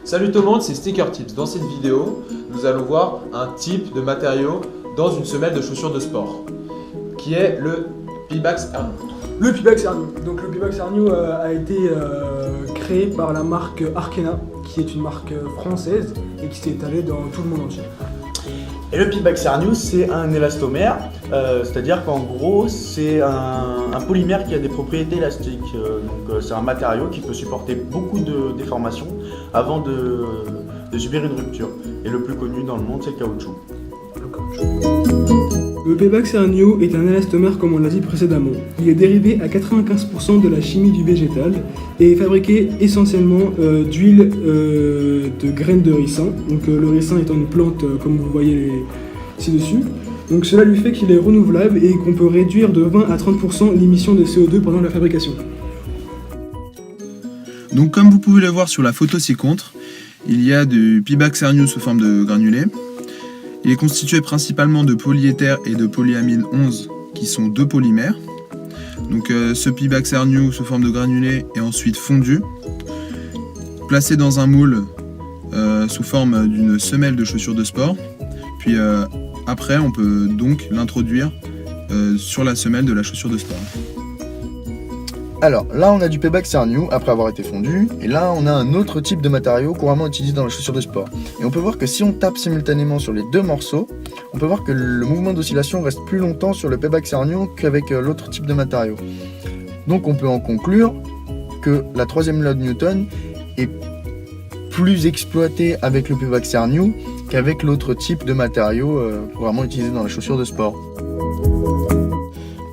Salut tout le monde, c'est Sneaker Tips. Dans cette vidéo, nous allons voir un type de matériau dans une semelle de chaussures de sport, qui est le Pebax Air New. Le Pebax Air New. Donc le Pebax Air New a été créé par la marque Arkena, qui est une marque française et qui s'est étalée dans tout le monde entier. Et le Pebax Air New, c'est un élastomère, c'est-à-dire qu'en gros, c'est un polymère qui a des propriétés élastiques. C'est un matériau qui peut supporter beaucoup de déformations avant de subir une rupture. Et le plus connu dans le monde, c'est le caoutchouc. Le Pebax Air New est un élastomère comme on l'a dit précédemment. Il est dérivé à 95% de la chimie du végétal et est fabriqué essentiellement d'huile de graines de ricin. Donc le ricin étant une plante comme vous voyez ci-dessus. Donc cela lui fait qu'il est renouvelable et qu'on peut réduire de 20 à 30% l'émission de CO2 pendant la fabrication. Donc comme vous pouvez le voir sur la photo ci-contre, il y a du Pebax Air New sous forme de granulés. Il est constitué principalement de polyéther et de polyamine 11 qui sont deux polymères. Donc ce Pebax Air New sous forme de granulés est ensuite fondu, placé dans un moule sous forme d'une semelle de chaussures de sport. Puis après on peut donc l'introduire sur la semelle de la chaussure de sport. Alors là on a du Pebax Air New après avoir été fondu, et là on a un autre type de matériau couramment utilisé dans les chaussures de sport. Et on peut voir que si on tape simultanément sur les deux morceaux, on peut voir que le mouvement d'oscillation reste plus longtemps sur le Pebax Air New qu'avec l'autre type de matériau. Donc on peut en conclure que la troisième loi de Newton est plus exploitée avec le Pebax Air New qu'avec l'autre type de matériau couramment utilisé dans les chaussures de sport.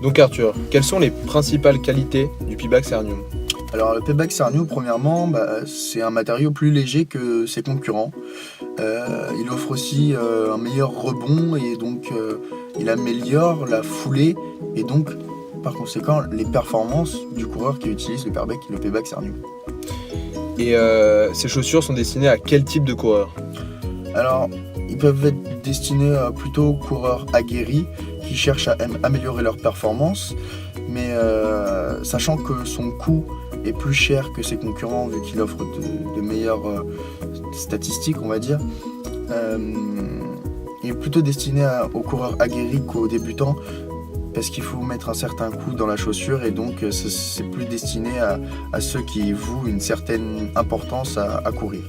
Donc Arthur, quelles sont les principales qualités du Pebax Air New? Alors le Pebax Air New, premièrement, c'est un matériau plus léger que ses concurrents. Il offre aussi un meilleur rebond et donc il améliore la foulée et donc par conséquent les performances du coureur qui utilise le Pebax Air New. Et ces chaussures sont destinées à quel type de coureur? Alors ils peuvent être destinés plutôt aux coureurs aguerris qui cherchent à améliorer leur performance, mais sachant que son coût est plus cher que ses concurrents vu qu'il offre de meilleures statistiques, on va dire, il est plutôt destiné aux coureurs aguerris qu'aux débutants parce qu'il faut mettre un certain coût dans la chaussure et donc c'est plus destiné à ceux qui vouent une certaine importance à courir.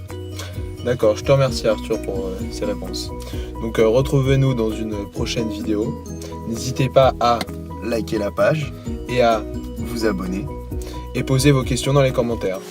D'accord, je te remercie Arthur pour ces réponses. Donc retrouvez-nous dans une prochaine vidéo. N'hésitez pas à liker la page et à vous abonner et poser vos questions dans les commentaires.